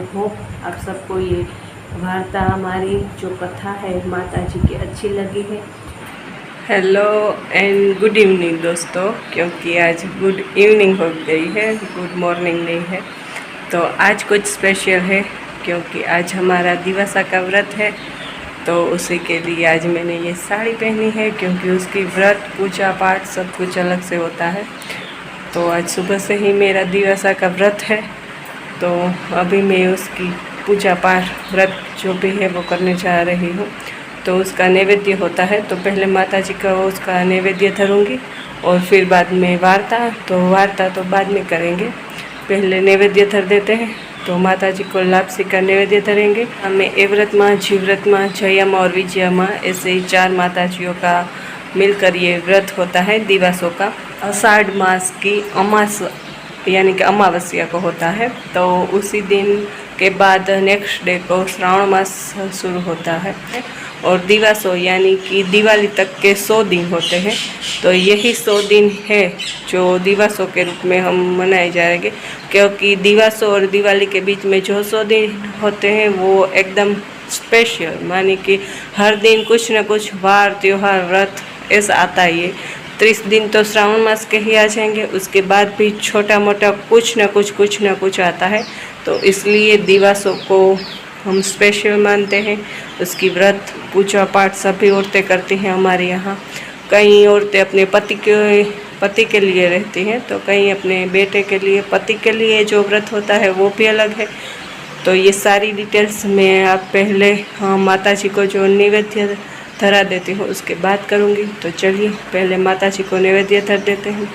Hope आप सबको ये वार्ता हमारी जो कथा है माता जी की अच्छी लगी है। हेलो एंड गुड इवनिंग दोस्तों, क्योंकि आज गुड इवनिंग हो गई है, गुड मॉर्निंग नहीं है। तो आज कुछ स्पेशल है क्योंकि आज हमारा दिवसा का व्रत है। तो उसी के लिए आज मैंने ये साड़ी पहनी है, क्योंकि उसकी व्रत पूजा पाठ सब कुछ अलग से होता है। तो आज सुबह से ही मेरा दिवसा का व्रत है, तो अभी मैं उसकी पूजा पाठ व्रत जो भी है वो करने जा रही हूँ। तो उसका नैवेद्य होता है, तो पहले माता जी का उसका नैवेद्य धरूँगी और फिर बाद में वार्ता तो बाद में करेंगे। पहले नैवेद्य धर देते हैं। तो माता जी को लापसी का नैवेद्य धरेंगे। हमें एव्रत माँ, जीव्रत माँ, जया माँ और विजया माँ, ऐसे ही 4 माताजियों का मिलकर ये व्रत होता है दिवसों का। आषाढ़ मास की अमास यानी कि अमावस्या को होता है। तो उसी दिन के बाद नेक्स्ट डे को श्रावण मास शुरू होता है और दिवसों यानी कि दिवाली तक के 100 दिन होते हैं। तो यही 100 दिन है जो दिवसों के रूप में हम मनाए जाएंगे, क्योंकि दिवसों और दिवाली के बीच में जो 100 दिन होते हैं वो एकदम स्पेशल, मानी कि हर दिन कुछ न कुछ वार त्योहार व्रत ऐसा आता ही है। 30 दिन तो श्रावण मास के ही आ जाएंगे, उसके बाद भी छोटा मोटा कुछ न कुछ आता है। तो इसलिए दिवसों को हम स्पेशल मानते हैं। उसकी व्रत पूजा पाठ सभी औरतें करती हैं हमारे यहाँ। कई औरतें अपने पति के लिए रहती हैं, तो कई अपने बेटे के लिए, पति के लिए जो व्रत होता है वो भी अलग है। तो ये सारी डिटेल्स मैं आप पहले माता जी को जो नैवेद्य धरा देती हूँ उसके बाद करूँगी। तो चलिए पहले माता जी को नैवेद्य धर देते हैं।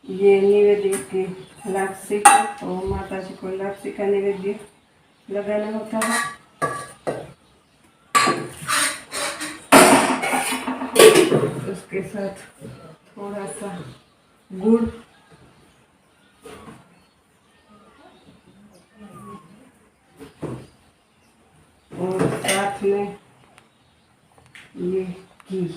ये नैवेद्य की लापसी तो माता जी को लापसी का नैवेद्य लगाना होता है। उसके साथ थोड़ा सा गुड़ और साथ में ये घी।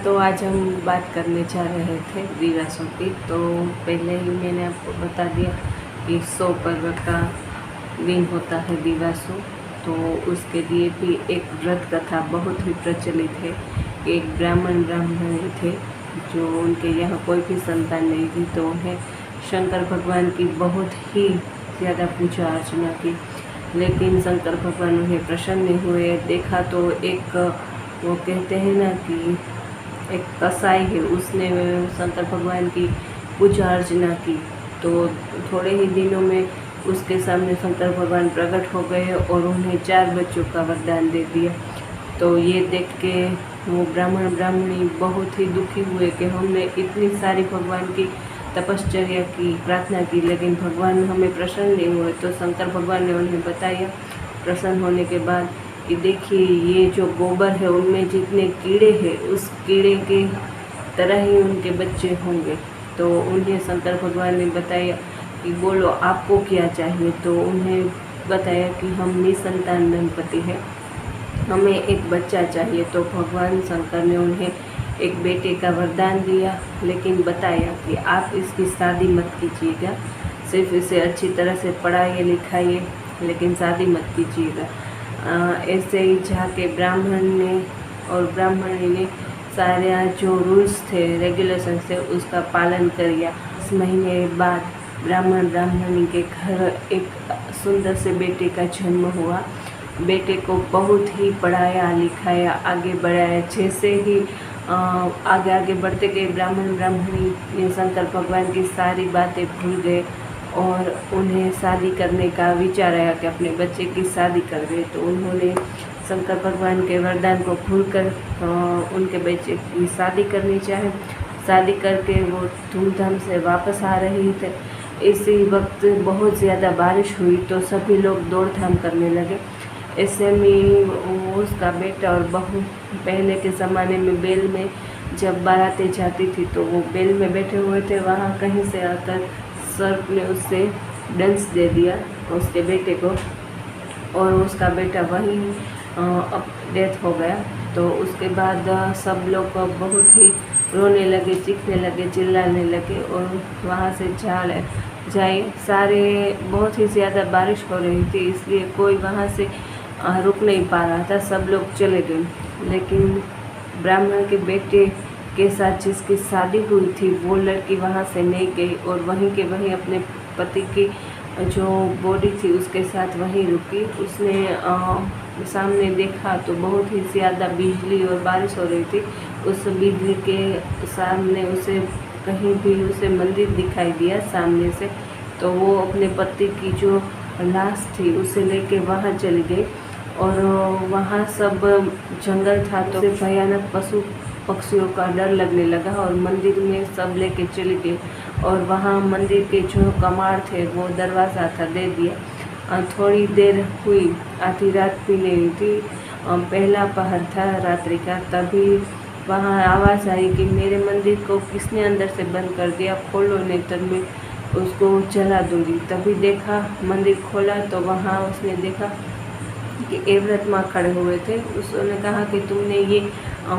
तो आज हम बात करने जा रहे थे दिवसों की। तो पहले ही मैंने आपको बता दिया कि 100 पर्व का दिन होता है दिवसों। तो उसके लिए भी एक व्रत कथा बहुत ही प्रचलित है। एक ब्राह्मण थे जो उनके यहाँ कोई भी संतान नहीं थी, तो उन्हें शंकर भगवान की बहुत ही ज़्यादा पूजा अर्चना की, लेकिन शंकर भगवान उन्हें प्रसन्न नहीं हुए। देखा तो एक वो कहते हैं ना कि एक कसाई है, उसने शंकर भगवान की पूजा अर्चना की। तो थोड़े ही दिनों में उसके सामने शंकर भगवान प्रकट हो गए और उन्हें 4 बच्चों का वरदान दे दिया। तो ये देख के वो ब्राह्मणी बहुत ही दुखी हुए कि हमने इतनी सारी भगवान की तपश्चर्या की, प्रार्थना की, लेकिन भगवान हमें प्रसन्न नहीं हुए। तो शंकर भगवान ने उन्हें बताया प्रसन्न होने के बाद कि देखिए ये जो गोबर है उनमें जितने कीड़े हैं उस कीड़े के तरह ही उनके बच्चे होंगे। तो उन्हें शंकर भगवान ने बताया कि बोलो आपको क्या चाहिए। तो उन्हें बताया कि हम निसंतान दंपति हैं, हमें एक बच्चा चाहिए। तो भगवान शंकर ने उन्हें एक बेटे का वरदान दिया, लेकिन बताया कि आप इसकी शादी मत कीजिएगा, सिर्फ इसे अच्छी तरह से पढ़ाइए लिखाइए, लेकिन शादी मत कीजिएगा। ऐसे ही जाके ब्राह्मण ने और ब्राह्मणी ने सारे जो रूल्स थे, रेगुलेशंस थे, उसका पालन किया। 10 महीने बाद ब्राह्मण ब्राह्मणी के घर एक सुंदर से बेटे का जन्म हुआ। बेटे को बहुत ही पढ़ाया लिखाया, आगे बढ़ाया। जैसे ही आगे आगे बढ़ते गए, ब्राह्मण ब्राह्मणी ये शंकर भगवान की सारी बातें भूल गए और उन्हें शादी करने का विचार आया कि अपने बच्चे की शादी कर दे। तो उन्होंने शंकर भगवान के वरदान को भूलकर उनके बच्चे की शादी करनी चाहे। शादी करके वो धूमधाम से वापस आ रही थे। इसी वक्त बहुत ज़्यादा बारिश हुई तो सभी लोग दौड़ धाम करने लगे। ऐसे में उसका बेटा और बहू पहले के ज़माने में बेल में जब बारातें जाती थी तो वो बेल में बैठे हुए थे। वहाँ कहीं से आकर सर्प ने उससे डंस दे दिया उसके बेटे को और उसका बेटा वहीं अब डेथ हो गया। तो उसके बाद सब लोग बहुत ही रोने लगे, चीखने लगे, चिल्लाने लगे और वहाँ से जाए सारे। बहुत ही ज़्यादा बारिश हो रही थी, इसलिए कोई वहाँ से रुक नहीं पा रहा था, सब लोग चले गए। लेकिन ब्राह्मण के बेटे के साथ जिसकी शादी हुई थी वो लड़की वहाँ से नहीं गई और वहीं के वहीं अपने पति की जो बॉडी थी उसके साथ वहीं रुकी। उसने सामने देखा तो बहुत ही ज़्यादा बिजली और बारिश हो रही थी। उस बिजली के सामने उसे कहीं भी उसे मंदिर दिखाई दिया सामने से। तो वो अपने पति की जो लाश थी उसे लेके वहाँ चली गई और वहाँ सब जंगल था तो भयानक पशु पक्षियों का डर लगने लगा और मंदिर में सब लेके चले गए और वहाँ मंदिर के जो कमाड़ थे वो दरवाज़ा था दे दिया। थोड़ी देर हुई, आधी रात भी नहीं हुई थी, पहला पहर था रात्रि का। तभी वहाँ आवाज़ आई कि मेरे मंदिर को किसने अंदर से बंद कर दिया, खोलो नहीं तो मैं उसको जला दूँगी। तभी देखा, मंदिर खोला तो वहाँ उसने देखा कि एवरत माँ खड़े हुए थे। उसने कहा कि तुमने ये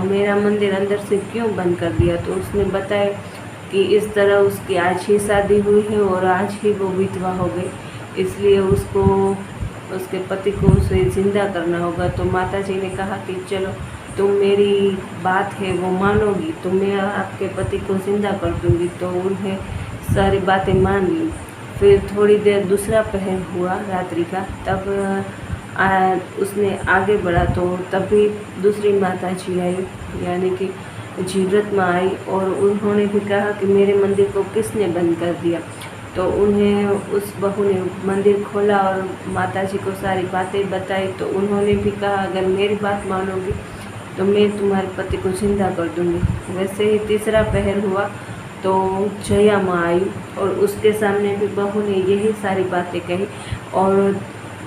मेरा मंदिर अंदर से क्यों बंद कर दिया। तो उसने बताया कि इस तरह उसकी आज ही शादी हुई है और आज ही वो विधवा हो गई, इसलिए उसको उसके पति को उसे ज़िंदा करना होगा। तो माता जी ने कहा कि चलो तुम मेरी बात है वो मानोगी तो मैं आपके पति को ज़िंदा कर दूँगी। तो उन्हें सारी बातें मान ली। फिर थोड़ी देर दूसरा पहर हुआ रात्रि का, तब उसने आगे बढ़ा तो तभी दूसरी माता जी आई, यानी कि जीवरत माँ आई और उन्होंने भी कहा कि मेरे मंदिर को किसने बंद कर दिया। तो उन्हें उस बहू ने मंदिर खोला और माता जी को सारी बातें बताई। तो उन्होंने भी कहा अगर मेरी बात मानोगी तो मैं तुम्हारे पति को जिंदा कर दूँगी। वैसे ही तीसरा पहर हुआ तो जया माँ आई और उसके सामने भी बहू ने यही सारी बातें कही और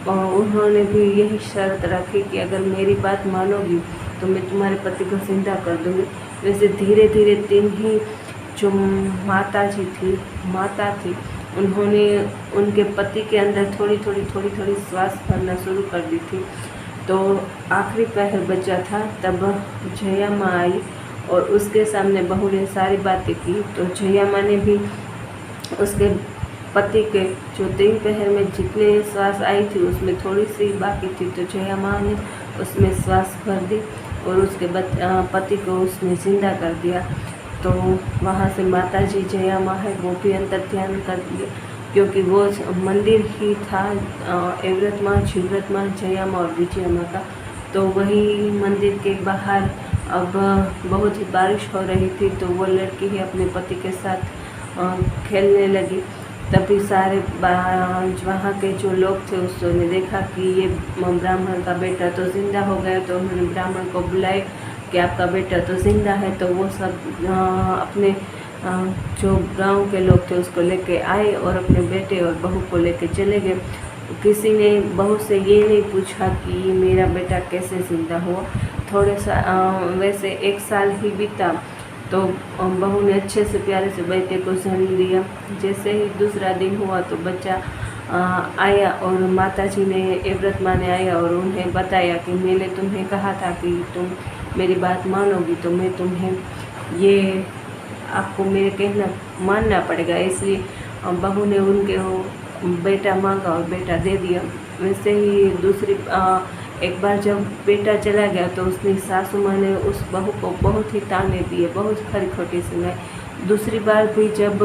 उन्होंने भी यही शर्त रखी कि अगर मेरी बात मानोगी तो मैं तुम्हारे पति को जिंदा कर दूँगी। वैसे धीरे धीरे तीन ही जो माता थी उन्होंने उनके पति के अंदर थोड़ी थोड़ी श्वास भरना शुरू कर दी थी। तो आखिरी पहर बचा था, तब जया माँ आई और उसके सामने बहू ने सारी बातें की। तो जया माँ ने भी उसके पति के जो 3 पहर में जितने श्वास आई थी उसमें थोड़ी सी बाकी थी, तो जया माँ ने उसमें श्वास भर दी और उसके पति को उसने ज़िंदा कर दिया। तो वहाँ से माता जी जया माँ है वो भी अंतर ध्यान कर दिए, क्योंकि वो मंदिर ही था एवरत माँ, जीवरत माँ, जया माँ और विजया माँ का। तो वही मंदिर के बाहर अब बहुत ही बारिश हो रही थी, तो वो लड़की ही अपने पति के साथ खेलने लगी। तभी सारे वहाँ के जो लोग थे उसने देखा कि ये ब्राह्मण का बेटा तो ज़िंदा हो गया। तो उन्होंने ब्राह्मण को बुलाए कि आपका बेटा तो ज़िंदा है। तो वो सब अपने जो गांव के लोग थे उसको लेके आए और अपने बेटे और बहू को लेके चले गए। किसी ने बहू से ये नहीं पूछा कि ये मेरा बेटा कैसे ज़िंदा हुआ। वैसे 1 साल ही बीता तो बहू ने अच्छे से प्यारे से बेटे को जन्म दिया। जैसे ही दूसरा दिन हुआ तो बच्चा आया और माताजी ने ये व्रत माने आया और उन्हें बताया कि मैंने तुम्हें कहा था कि तुम मेरी बात मानोगी तो मैं तुम्हें ये आपको मेरे कहना मानना पड़ेगा। इसलिए बहू ने उनके वो बेटा मांगा और बेटा दे दिया। वैसे ही दूसरी एक बार जब बेटा चला गया तो उसने सासू माँ ने उस बहू को बहुत ही ताने दिए, बहुत खरी खोटी सुनाई। दूसरी बार भी जब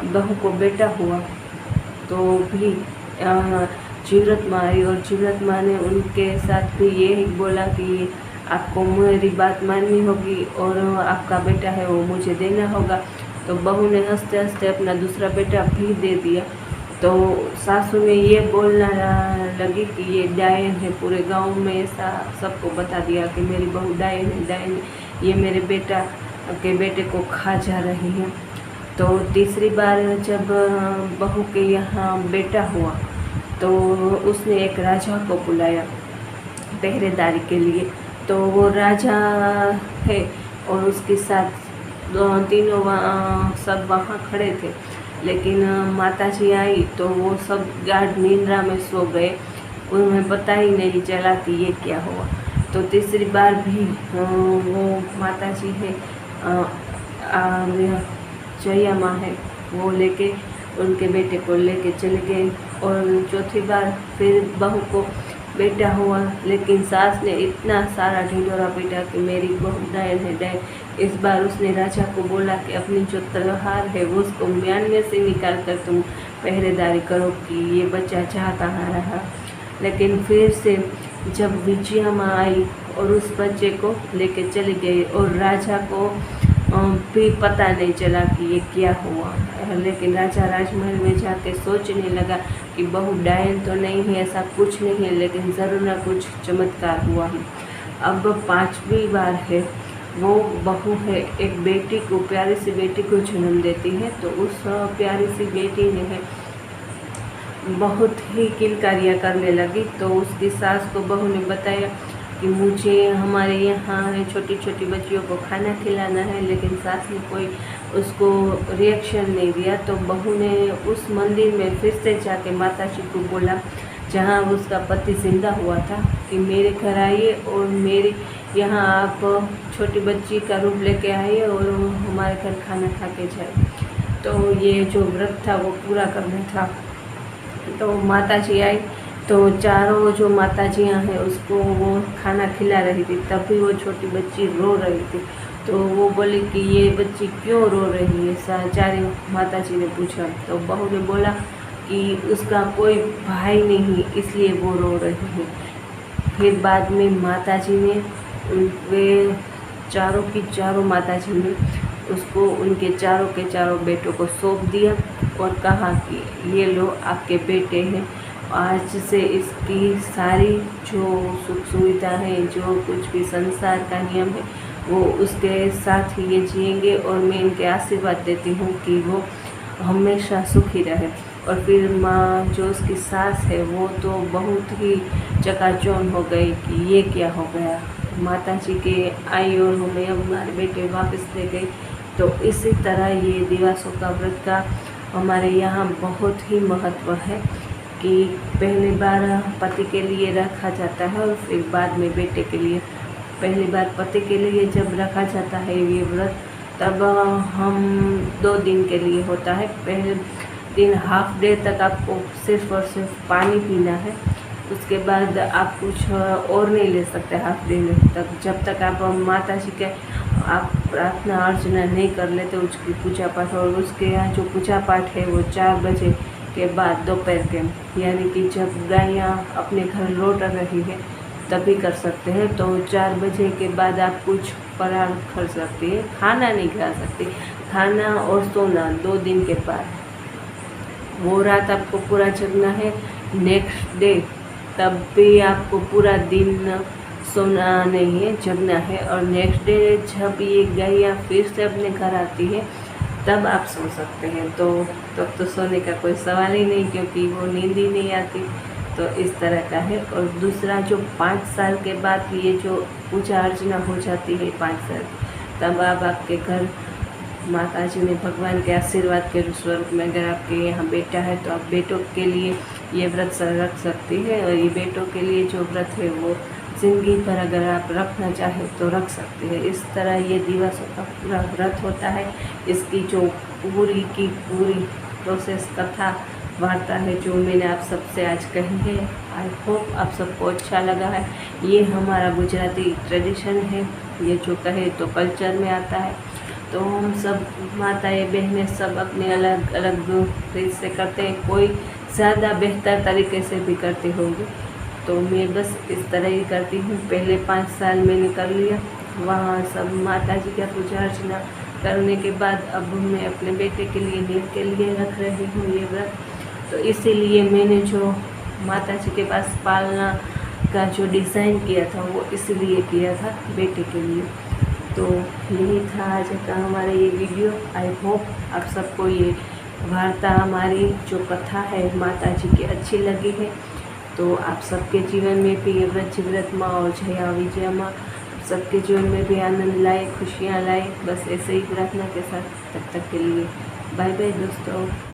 बहू को बेटा हुआ तो भी जीवरत माँ आई और जीवरत माँ ने उनके साथ भी यही बोला कि आपको मेरी बात माननी होगी और आपका बेटा है वो मुझे देना होगा। तो बहू ने हंसते हंसते अपना दूसरा बेटा भी दे दिया। तो सासू ने ये बोलना लगी कि ये डायन है, पूरे गांव में ऐसा सबको बता दिया कि मेरी बहू डायन है, डायन है, ये मेरे बेटा के बेटे को खा जा रही है। तो तीसरी बार जब बहू के यहाँ बेटा हुआ तो उसने एक राजा को बुलाया पहरेदारी के लिए। तो वो राजा है और उसके साथ तीनों सब वहाँ खड़े थे, लेकिन माताजी आई तो वो सब गार्ड निंद्रा में सो गए, उन्हें पता ही नहीं चला कि ये क्या हुआ। तो तीसरी बार भी वो माताजी है जया माँ है, वो लेके उनके बेटे को लेके चले गए। और चौथी बार फिर बहू को बेटा हुआ, लेकिन सास ने इतना सारा ढिंढोरा पीटा कि मेरी बहू डायन है, डायन। इस बार उसने राजा को बोला कि अपनी जो तलवार है वो उसको म्यान में से निकाल कर तुम पहरेदारी करो कि ये बच्चा जा कहाँ रहा। लेकिन फिर से जब विजया माँ आई और उस बच्चे को लेके चली गई और राजा को भी पता नहीं चला कि ये क्या हुआ। लेकिन राजा राजमहल में जाके सोचने लगा कि बहू डायन तो नहीं है, ऐसा कुछ नहीं है, लेकिन ज़रूर ना कुछ चमत्कार हुआ है। अब पांचवी बार है, वो बहू है एक बेटी को, प्यारी सी बेटी को जन्म देती है। तो उस प्यारी सी बेटी ने है बहुत ही किलकारियाँ करने लगी। तो उसकी सास को बहू ने बताया कि मुझे हमारे यहाँ छोटी छोटी बच्चियों को खाना खिलाना है, लेकिन सास ने कोई उसको रिएक्शन नहीं दिया। तो बहू ने उस मंदिर में फिर से जाके माताजी को बोला जहाँ उसका पति जिंदा हुआ था कि मेरे घर आइए और मेरे यहाँ आप छोटी बच्ची का रूप लेके आइए और हमारे घर खाना खा के जाए। तो ये जो व्रत था वो पूरा करना था। तो माताजी आई तो चारों जो माताजियाँ हैं उसको वो खाना खिला रही थी, तभी वो छोटी बच्ची रो रही थी। तो वो बोली कि ये बच्ची क्यों रो रही है, सारी माताजी ने पूछा। तो बहू ने बोला कि उसका कोई भाई नहीं इसलिए वो रो रही है। फिर बाद में माताजी ने वे चारों की चारों माताजी ने उसको उनके चारों के चारों बेटों को सौंप दिया और कहा कि ये लो आपके बेटे हैं, आज से इसकी सारी जो सुख सुविधा है, जो कुछ भी संसार का नियम है वो उसके साथ ही ये जिएंगे और मैं इनके आशीर्वाद देती हूँ कि वो हमेशा सुखी रहे। और फिर माँ जो उसकी सास है वो तो बहुत ही चकाचौंध हो गई कि ये क्या हो गया, माताजी के आई और हमें हमारे बेटे वापस ले गई। तो इसी तरह ये दिवासों का व्रत का हमारे यहाँ बहुत ही महत्व है कि पहली बार पति के लिए रखा जाता है और फिर बाद में बेटे के लिए। पहली बार पति के लिए जब रखा जाता है ये व्रत तब हम 2 दिन के लिए होता है। पहले दिन हाफ डे तक आपको सिर्फ और सिर्फ पानी पीना है, उसके बाद आप कुछ और नहीं ले सकते हाफ डे तक, जब तक आप माता जी के आप प्रार्थना अर्चना नहीं कर लेते उसकी पूजा पाठ। और उसके यहाँ जो पूजा पाठ है वो 4 बजे के बाद दोपहर के, यानी कि जब गायें अपने घर लौट रही है तभी कर सकते हैं। तो 4 बजे के बाद आप कुछ फरार कर सकते हैं, खाना नहीं खा सकते। खाना और सोना 2 दिन के बाद, वो रात आपको पूरा जगना है। नेक्स्ट डे तब भी आपको पूरा दिन सोना नहीं है, जगना है। और नेक्स्ट डे जब ये गैया फिर से अपने घर आती है तब आप सो सकते हैं। तो तब तो सोने का कोई सवाल ही नहीं, क्योंकि वो नींद ही नहीं आती। तो इस तरह का है। और दूसरा जो 5 साल के बाद ये जो पूजा अर्चना हो जाती है 5 साल, तब आप आपके घर माता जी ने भगवान के आशीर्वाद के स्वरूप में अगर आपके यहाँ बेटा है तो आप बेटों के लिए ये व्रत रख सकती है। और ये बेटों के लिए जो व्रत है वो ज़िंदगी भर अगर आप रखना चाहें तो रख सकते हैं। इस तरह ये दिवसों का पूरा व्रत होता है। इसकी जो पूरी की पूरी प्रोसेस कथा वार्ता है जो मैंने आप सबसे आज कही है, आई होप आप सबको अच्छा लगा है। ये हमारा गुजराती ट्रेडिशन है, ये जो कहे तो कल्चर में आता है। तो हम सब माताएं बहनें सब अपने अलग अलग रीत से करते हैं, कोई ज़्यादा बेहतर तरीके से भी करते होंगे। तो मैं बस इस तरह ही करती हूँ। पहले 5 साल मैंने कर लिया, वहाँ सब माता जी का पूजा अर्चना करने के बाद अब मैं अपने बेटे के लिए नील के लिए रख रही हूँ ये व्रत। तो इसीलिए मैंने जो माता जी के पास पालना का जो डिज़ाइन किया था वो इसलिए किया था बेटे के लिए। तो यही था आज का हमारा ये वीडियो। आई होप आप सबको ये वार्ता हमारी जो कथा है माता जी की अच्छी लगी है। तो आप सबके जीवन में भी ये व्रत माँ और जया विजया माँ सबके जीवन में भी आनंद लाए, खुशियाँ लाए। बस ऐसे ही प्रार्थना के साथ तब तक के लिए बाय बाय दोस्तों।